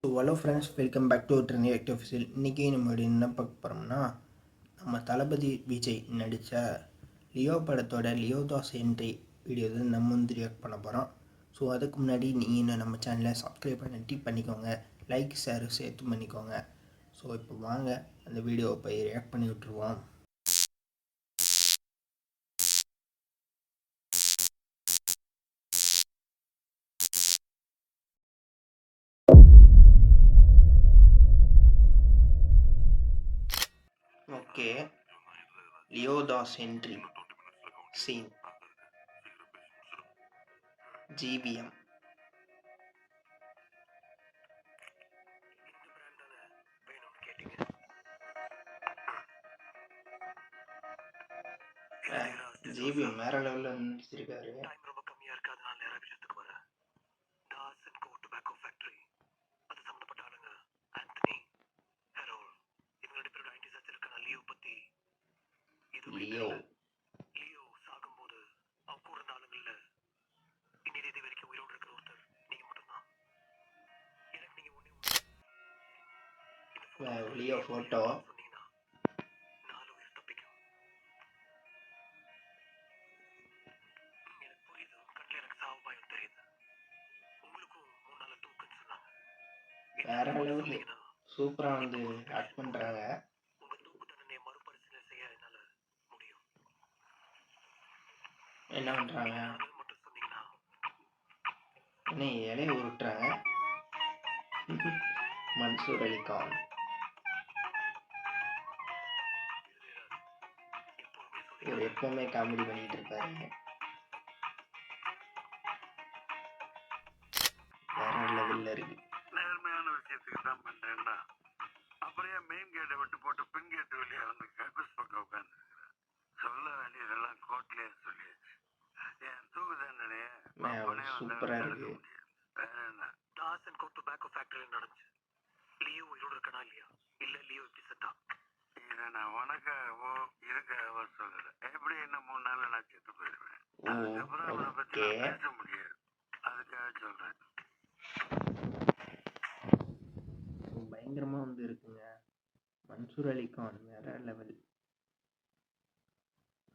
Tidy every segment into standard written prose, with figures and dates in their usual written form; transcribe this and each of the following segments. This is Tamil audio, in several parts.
So hello friends, welcome back to trending active ஆஃபீஸில். இன்றைக்கி நம்ம என்ன பார்க்க போகிறோம்னா, நம்ம தளபதி விஜய் நடித்த லியோ படத்தோட லியோ தாஸ் என்ட்ரி வீடியோ தான் நம்ம வந்து ரியாக்ட் பண்ண போகிறோம். ஸோ அதுக்கு முன்னாடி நீங்கள் இன்னும் நம்ம சேனலை சப்ஸ்கிரைப் பண்ணிக்கோங்க, லைக் ஷேர் சேர்த்து பண்ணிக்கோங்க. ஸோ இப்போ வாங்க அந்த வீடியோவை போய் ரியாக்ட் பண்ணி விட்ருவோம். Okay, Leo Das entry scene GVM. GVM வேற லெவலில் நடிச்சிருக்காரு. ரொம்ப கம்மியா இருக்கு, அதனால நேரா விஷயத்துக்கு வர. Das and co tobacco factory, அது சம்பந்தப்பட்ட ஆளுங்க ஆண்டனி, ஹெரோல், இவங்க ரெண்டு பேரோட ஐடி சர்ச் இருக்க. நான் லியோ பத்தி லியோ சாகும்போது அவங்க கூட இருந்த ஆளுங்கள்ல இன்னி தேதி வரைக்கும் உயிரோடு இருக்கிற ஒருத்தர் நீங்க மட்டும்தான். எனக்கு நீங்க ஒண்ணே லியோ போட்டோ சொன்னீங்கன்னா 4 உயிர் தப்பிக்கும். எனக்கு புரியுது, கண்ணில் எனக்கு சாவு பயம் தெரியுது. உங்களுக்கும் 3 நாள் தூக்குன்னு சொன்னாங்க. வேற லெவலில் சூப்பராக வந்து ஆக்ட் பண்ணுறாங்க. உங்க தூக்கு தண்டனையை மறுபரிசீலனை செய்ய என்னால முடியும். என்ன பண்ணுறாங்க, மட்டும் சொன்னீங்கன்னா என்ன இலையை உருட்டுறாங்க. மன்சூர் அலிகான் இவர் எப்பவுமே காமெடி பண்ணிட்டு இருப்பாரு. வேற லெவல்ல இருக்கு. நேர்மையான விஷயத்துக்கு தான் பண்றேன்னா அப்புறம் ஏன் மெயின் கேட்டை விட்டு போட்டு பின் கேட்டு வெளியே வந்து கக்கூஸ் பக்கம் உட்காந்து சொல்ல வேண்டியதெல்லாம் கோர்ட்லயே சொல்லியாச்சு. என் தூக்கு தண்டனைய சூப்பரா இருக்கு. வேற என்ன, தாஸ் அண்ட் கோ டொபாக்கோ ஃபேக்டரியில் நடந்துச்சு. லியோ உயிரோடு இருக்கனா இல்லையா, இல்ல லியோ இப்படி செத்தா? இதை நான் உனக்காகவோ இதுக்காகவோ சொல்லல. எப்படி என்ன 3 நாள்ல நான் செத்து போயிடுவேன். அதுக்கப்புறம் அவனை பத்தி நான் பேச முடியாது, அதுக்காக சொல்றேன். பயங்கரமா வந்து இருக்குங்க. மன்சூர் அலிகான் வேற லெவல்.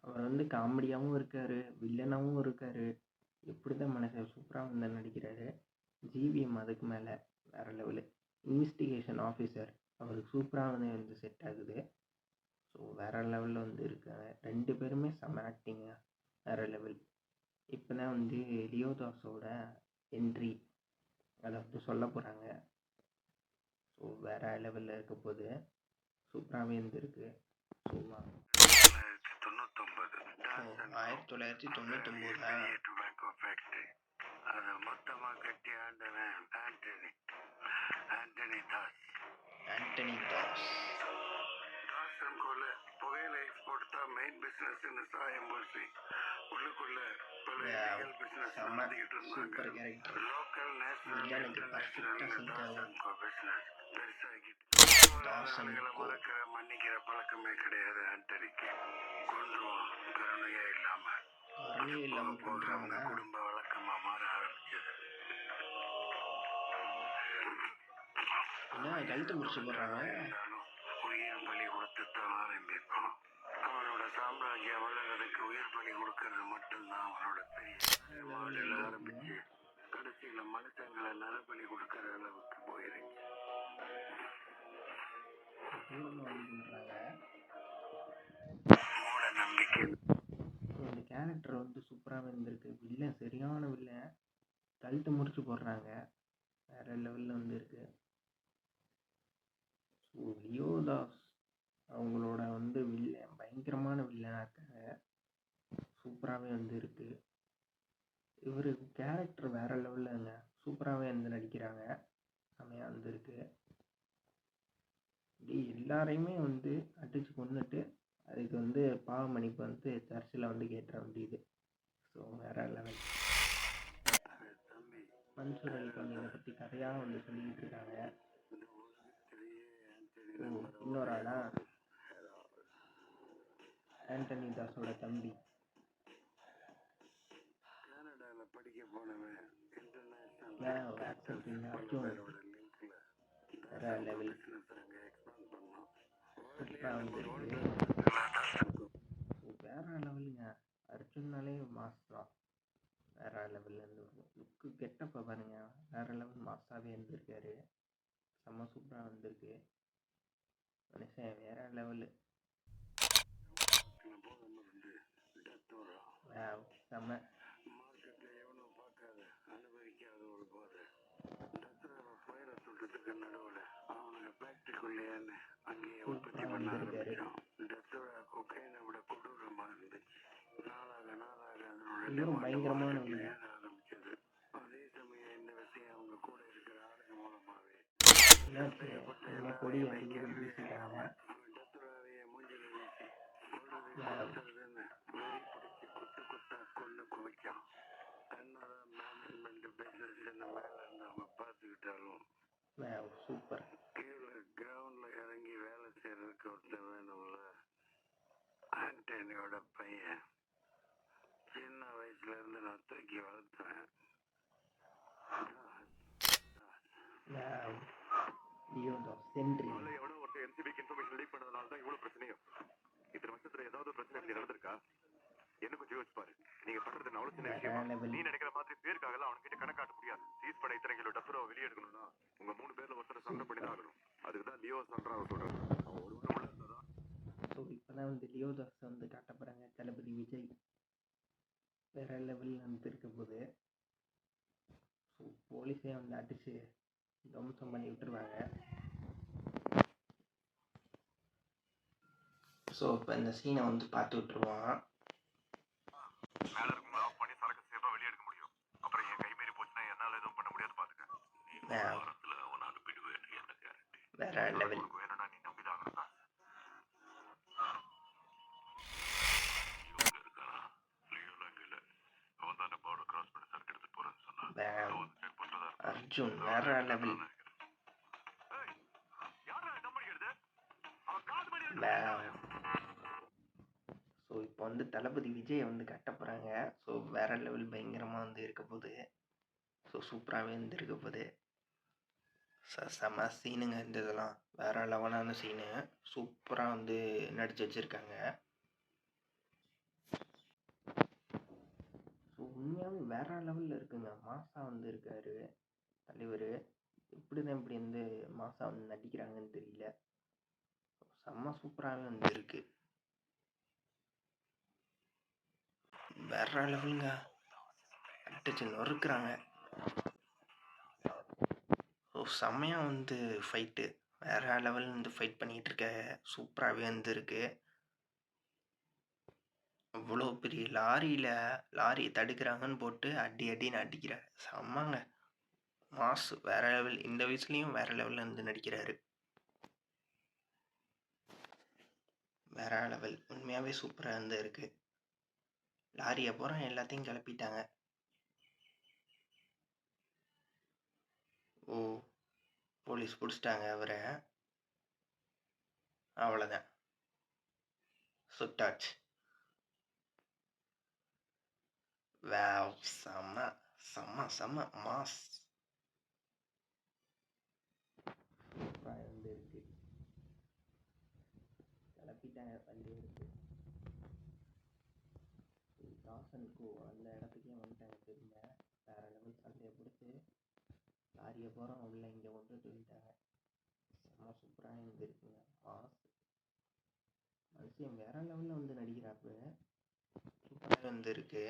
அவர் வந்து காமெடியாகவும் இருக்காரு, வில்லனாகவும் இருக்காரு. எப்படிதான் மனசை சூப்பராக வந்து நடிக்கிறாரு. ஜிவிஎம் அதுக்கு மேலே வேற லெவலு. இன்வெஸ்டிகேஷன் ஆஃபீஸர் அவருக்கு சூப்பராக வந்து செட் ஆகுது. ஸோ வேற லெவலில் வந்து இருக்காங்க. 2 பேருமே செம்ம ஆக்டிங்க, வேற லெவல். இப்போ தான் வந்து லியோ தாஸோட என்ட்ரி அதை வந்து சொல்ல போகிறாங்க. ஸோ வேற லெவலில் இருக்க போது சூப்பராகவே இருந்திருக்கு. ஸோ 1999 டொபாக்கோ ஃபேக்டரி அதை மொத்தமா கட்டி ஆண்டவன் ஆண்டனி தாஸ். தாசன்கோல புகையில எக்ஸ்போர்ட் தான் மெயின் பிசினஸ் சாயம் பூசி உள்ளுக்குள்ள பல லீகல் பிசினஸ் நடத்திக்கிட்டு இருந்தாங்க. லோக்கல் நேஷனல் இன்டர்நேஷனல் தாசன்கோ பிசினஸ் பெருசாகிட்டு ஆளுகளை மறக்கிற மன்னிக்கிற பழக்கமே கிடையாது ஆண்டனிக்கு. கொன்றுவான் கருணையே இல்லாம போகிறவங்க குடும்ப வழக்கமா மாற ஆரம்பிச்சது. கழுத்து முடிச்சு போடுறாங்க. உயிர் பலி கொடுத்துத்தான் ஆரம்பிப்பான். அவனோட சாம்ராஜ்யம் வளர்றதுக்கு உயிர் பலி கொடுக்கறது மட்டும்தான் அவனோட பெரிய ஆரம்பிச்சு கடைசியில மனுஷங்களை நரபலி கொடுக்கற அளவுக்கு போயிருச்சு. மூட நம்பிக்கை. இந்த கேரக்டர் வந்து சூப்பராக இருந்திருக்கு. வில்லன் சரியான வில்லன், கழுத்து முடிச்சு போடுறாங்க. வேற லெவலில் வந்து இருக்கு. லியோ தாஸ் அவங்களோட வந்து வில்லன் பயங்கரமான வில்லனாக இருக்காங்க. சூப்பராகவே வந்து இருக்கு. இவர் கேரக்டர் வேற லெவலில் சூப்பராகவே வந்து நடிக்கிறாங்க. செமையாக வந்து இருக்கு. எல்லாரையுமே வந்து அடிச்சு கொண்டுட்டு அதுக்கு வந்து பாவ மன்னிப்பு வந்து சர்ச்சில் வந்து கேட்டுற வேண்டியது. ஸோ வேற லெவல். மன்சூர் அலிகான் இதை பற்றி கதையாக வந்து சொல்லிக்கிட்டு இருக்காங்க. இன்னொரு ஆளா ஆண்டனி தாஸோட தம்பி. கனடால படிக்க போனவன் இன்டர்நேஷனல் வேற லெவல் சூப்பராக வந்திருக்கு. வேற லெவலுங்க. அர்ஜுன்னாலே மாஸ் தான். வேற லெவல்லேருந்து வரும் லுக்கு கெட்டப்போ பாருங்க, வேற லெவல் மாஸாகவே இருந்திருக்காரு. செம்ம சூப்பராக வந்திருக்கு மனுஷன், வேற லெவலு. செம்ம சூப்பராக வந்திருக்காரு. இவரும் பயங்கரமானவங்க. என்னாச்சு, நம்ம கொடி வந்து வீசிட்டாங்க. சூப்பர். கிரவுண்ட்ல இறங்கி வேலை செய்யறதுக்கு ஒருத்தர் வேணும்ல. ஆண்டனியோட பையன். சின்ன வயசுல இருந்து நான் தூக்கி வளர்த்தேன். எவ்வளவு ஒருத்தர் என்சிபிக்கு இன்ஃபர்மேஷன் லீக் பண்ணதுனால தான் இவ்வளவு பிரச்சனையும். இத்தனை வருஷத்துல ஏதாவது பிரச்சனை இப்படி நடந்திருக்கா? என்ன கொஞ்சம் யோசிச்சு பாரு. நீங்க பண்றது அவ்வளவு சின்ன விஷயம். நீ நினைக்கிற மாதிரி பேருக்காக அவன்கிட்ட கணக்காட்ட முடியாது. சீஸ் பண்ண இத்தனை கிலோ டப்புரோ வெளியே எடுக்கணும்னா உங்க 3 பேர்ல ஒருத்தர் சண்டை பண்ணி தான் ஆகணும். அதுக்குதான் லியோ சண்டை சொல்றாரு. இப்பதான் வந்து லியோ தாஸ் வந்து காட்ட போறாங்க. தளபதி விஜய் வேற லெவல் வந்து இருக்க போது போலீஸே வந்து அடிச்சு தம்சம் பண்ணி விட்டுருவாங்க. ஸோ இப்போ இந்த சீனை வந்து பார்த்து விட்டுருவான். மேல இருக்கும் ஆஃப் பண்ணி சரக்கு சேஃபா வெளியே எடுக்க முடியும். அப்புறம் என் கை மீறி போச்சுன்னா என்னால எதுவும் பண்ண முடியாது. பாத்துக்க. வாரத்துல அவனை அனுப்பிடுவேன். என்ன கேரண்டி? வேற லெவல். வேணும்னா நீ நம்பிதான் ஆகணும். அர்ஜுன் வேற லெவல். ஸோ இப்போ வந்து தளபதி விஜய் வந்து கட்ட போகிறாங்க. ஸோ வேற லெவல் பயங்கரமாக வந்து இருக்க போகுது. ஸோ சூப்பராகவே வந்து இருக்க போகுது. செம்ம சீனுங்க. இந்த இதெல்லாம் வேற லெவலான சீனு. சூப்பராக வந்து நடிச்சு வச்சுருக்காங்க. ஸோ உண்மையாகவே வேற லெவலில் இருக்குங்க. மாசா வந்து இருக்காரு தலைவர். எப்படி தான் இப்படி வந்து மாசா வந்து நடிக்கிறாங்கன்னு தெரியல. செம்ம சூப்பராகவே வந்து இருக்கு. வேற லெவலுங்க. அடிச்சு நொறுக்குறாங்க. ஸோ செம்மையாக வந்து ஃபைட்டு வேற லெவல் வந்து ஃபைட் பண்ணிகிட்டு இருக்க. சூப்பராகவே வந்து இருக்கு. அவ்வளோ பெரிய லாரியை தடுக்கிறாங்கன்னு போட்டு அடின்னு அடிக்கிறார். செம்மங்க மாஸ். வேற லெவல். இந்த வயசுலேயும் வேற லெவலில் வந்து நடிக்கிறாரு. வேற லெவல். உண்மையாகவே சூப்பராக வந்து இருக்கு. லாரியை போகிற எல்லாத்தையும் கிளப்பிட்டாங்க. ஓ, போலீஸ் பிடிச்சிட்டாங்க அவரை. அவ்வளோதான், சுட்டாச்சு. வாவ், செம்ம செம்ம செம்ம மாஸ். சூப்பராக வந்து இருக்கு. கிளப்பிட்டாங்க வண்டி எடுத்து. தாசனுக்கு அந்த இடத்துக்கே வந்துட்டாங்க திரும்ப. வேற லெவல் சண்டையை பிடிச்சி லாரியை போகிறோம் உள்ள இங்கே கொண்டுட்டு வந்துட்டாங்க. செம்ம சூப்பராக இருந்துருக்குங்க. மாஸ். மனுஷன் வேற லெவலில் வந்து நடிக்கிறாப்பு. சூப்பராக வந்து இருக்கு.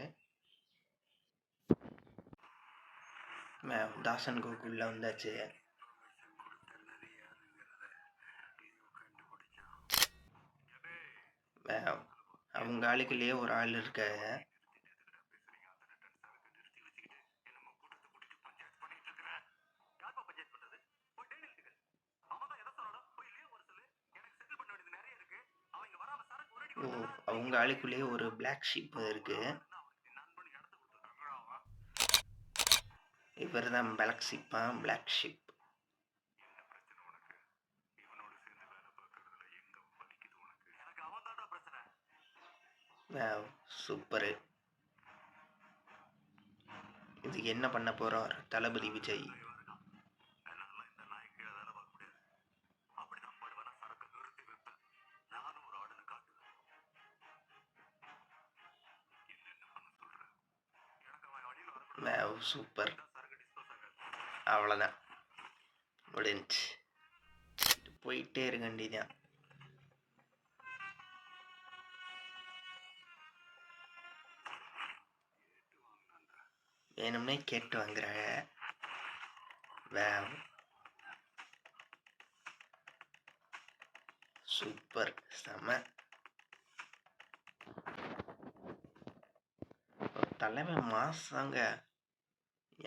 தாசன் கோக்குள்ள வந்தாச்சு. அவங்க ஆளுக்குள்ளேயே ஒரு ஆள் இருக்க. ஓ, அவங்க ஆளுக்குள்ளேயே ஒரு பிளாக் ஷிப் இருக்கு. இவர் தான் பிளாக் ஷிப்பா? Black ship. சூப்பரு. இதுக்கு என்ன பண்ண போறார் தளபதி விஜய்? சூப்பர். சரக்கு டிஸ்போஸ் ஆகாது. அவ்வளோதான், முடிஞ்சு. போயிட்டே இருக்க வேண்டியதான். வேணும்னே கேட்டு வாங்குறாங்க. சூப்பர், செம. தலைமை மாசாங்க.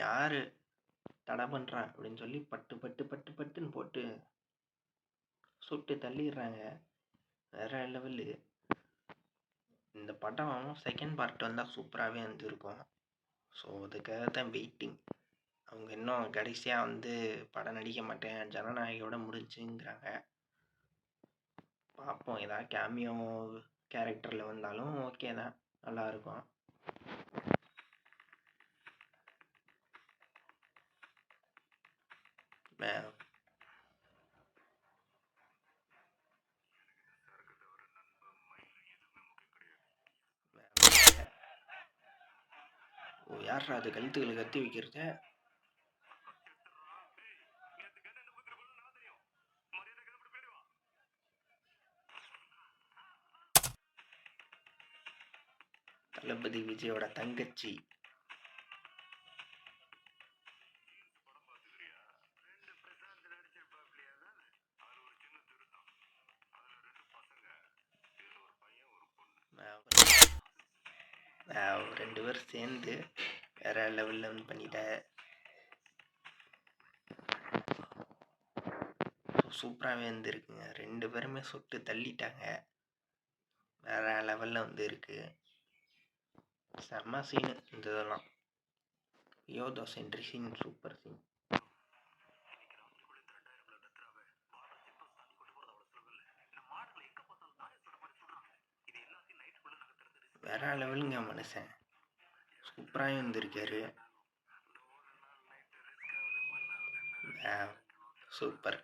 யாரு தடை பண்ணுறான் அப்படின்னு சொல்லி பட்டு பட்டு பட்டு பட்டுன்னு போட்டு சுட்டு தள்ளிடுறாங்க. வேற லெவலு. இந்த படம் செகண்ட் பார்ட் வந்தால் சூப்பராகவே வந்துருக்கும். ஸோ அதுக்காக தான் வெயிட்டிங். அவங்க இன்னும் கடைசியாக வந்து படம் நடிக்க மாட்டேன், ஜனநாயகியோட முடிஞ்சுங்கிறாங்க. பார்ப்போம், ஏதாவது கேமியோ கேரக்டரில் வந்தாலும் ஓகே தான், நல்லாயிருக்கும். ஓ, யார்ரா அது கழுத்துக்களை கத்தி வைக்கிறது? தளபதி விஜயோட தங்கச்சி. ரெண்டு பேரும் சேர்ந்து வேற லெவலில் வந்து பண்ணிட்டேன். சூப்பராகவே வந்துருக்குங்க. ரெண்டு பேருமே சுட்டு தள்ளிட்டாங்க. வேற லெவலில் வந்து இருக்கு. செம்ம சீனு இந்த இதெல்லாம். யோதா சென்ட்ரி சீன், சூப்பர் சீன். வேற லெவலுங்க மனுஷன், சூப்பராக வந்திருக்காரு. சூப்பர்,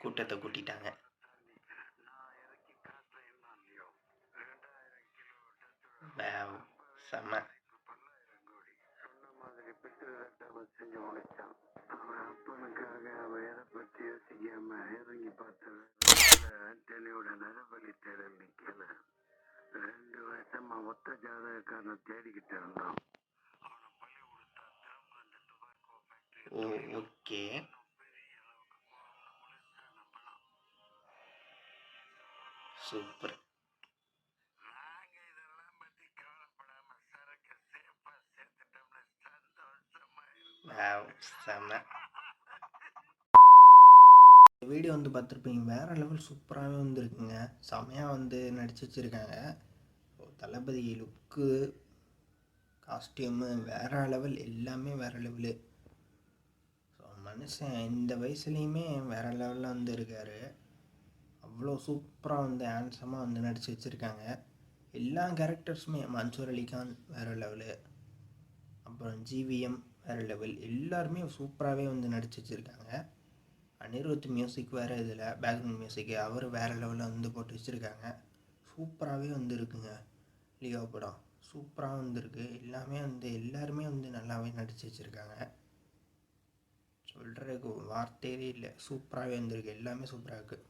கூட்டத்தை கூட்டிட்டாங்க. செம்ம. செஞ்சு முடிச்சான். அவன் அப்பனுக்காக அவன் எதை பற்றி யோசிக்காம இறங்கி பார்த்தவன் ஆண்டனியோட நரபலி தேடல் நிக்கல. 2 வருஷமா ஒத்த ஜாதகக்காரனை தேடிக்கிட்டு இருந்தான். அவனை பள்ளி கொடுத்தா திரும்ப அந்த டுபாக்கோ ஃபேக்டரி ஓகே. சூப்பர். நாங்க இதெல்லாம் பத்தி கவலைப்படாம சரக்கு சேஃபா சேர்த்துட்டோம்னா செம்ம. வீடியோ வந்து பார்த்துருப்பீங்க, வேறு லெவல் சூப்பராகவே வந்துருக்குங்க. செம்மையாக வந்து நடிச்சு வச்சுருக்காங்க. தளபதி லுக்கு, காஸ்டியூமு வேறு லெவல், எல்லாமே வேறு லெவலு. ஸோ மனுஷன் இந்த வயசுலேயுமே வேறு லெவலில் வந்து இருக்கார். அவ்வளோ சூப்பராக வந்து ஹேண்ட்ஸமாக வந்து நடித்து வச்சுருக்காங்க. எல்லா கேரக்டர்ஸுமே, மன்சூர் அலிகான் வேறு லெவலு, அப்புறம் ஜிவிஎம் வேறு லெவல், எல்லாருமே சூப்பராகவே வந்து நடித்து வச்சுருக்காங்க. அனிருத் மியூசிக் வேறு, இதில் பேக்ரவுண்ட் மியூசிக்கு அவர் வேறு லெவலில் வந்து போட்டு வச்சுருக்காங்க. சூப்பராகவே வந்து இருக்குங்க. லியோ படம் சூப்பராக வந்துருக்கு. எல்லாருமே வந்து நல்லாவே நடித்து வச்சுருக்காங்க. சொல்கிறதுக்கு வார்த்தையே இல்லை, சூப்பராகவே வந்திருக்கு. எல்லாமே சூப்பராக இருக்குது.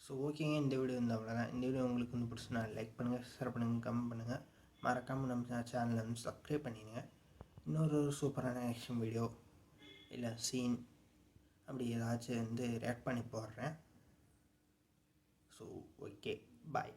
ஸோ ஓகேங்க, இந்த வீடியோ வந்து அவ்வளோதான். இந்த வீடியோ உங்களுக்கு வந்து பிடிச்சுன்னா லைக் பண்ணுங்கள், ஷேர் பண்ணுங்கள், கமெண்ட் பண்ணுங்கள். மறக்காமல் நம்ம சேனலை வந்து சப்ஸ்கிரைப் பண்ணிடுங்க. இன்னொரு சூப்பரான ஆக்ஷன் வீடியோ இல்லை சீன் அப்படி ஏதாச்சும் வந்து ரியாக்ட் பண்ணி போடுறேன். ஸோ ஓகே, பாய்.